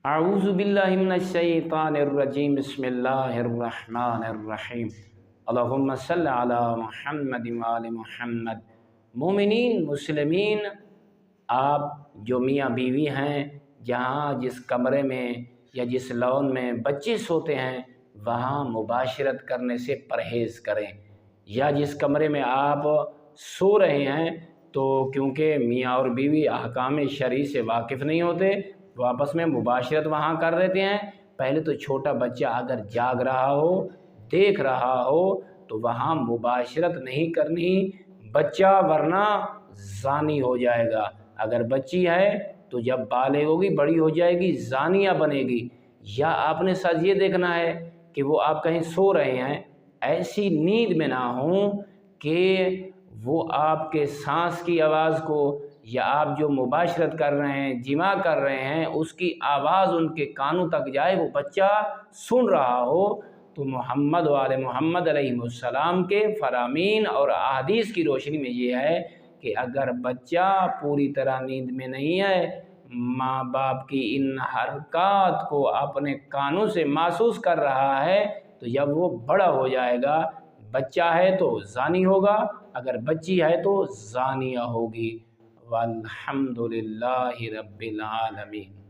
اعوذ باللہ من الشیطان الرجیم بسم اللہ الرحمن الرحیم اللہم صل علی محمد وآل محمد۔ مومنین، مسلمین، آپ جو میاں بیوی ہیں، جہاں جس کمرے میں یا جس لون میں بچے سوتے ہیں وہاں مباشرت کرنے سے پرہیز کریں، یا جس کمرے میں آپ سو رہے ہیں تو کیونکہ میاں اور بیوی احکام شرعی سے واقف نہیں ہوتے، وہ آپس میں مباشرت وہاں کر لیتے ہیں۔ پہلے تو چھوٹا بچہ اگر جاگ رہا ہو، دیکھ رہا ہو تو وہاں مباشرت نہیں کرنی بچہ، ورنہ زانی ہو جائے گا۔ اگر بچی ہے تو جب بالغ ہوگی، بڑی ہو جائے گی، زانیہ بنے گی۔ یا آپ نے ساتھ یہ دیکھنا ہے کہ وہ آپ کہیں سو رہے ہیں، ایسی نیند میں نہ ہوں کہ وہ آپ کے سانس کی آواز کو یا آپ جو مباشرت کر رہے ہیں، جماع کر رہے ہیں، اس کی آواز ان کے کانوں تک جائے، وہ بچہ سن رہا ہو۔ تو محمد و آل محمد علیہ السلام کے فرامین اور احادیث کی روشنی میں یہ ہے کہ اگر بچہ پوری طرح نیند میں نہیں ہے، ماں باپ کی ان حرکات کو اپنے کانوں سے محسوس کر رہا ہے، تو جب وہ بڑا ہو جائے گا، بچہ ہے تو زانی ہوگا، اگر بچی ہے تو زانیہ ہوگی۔ والحمد للہ رب العالمین۔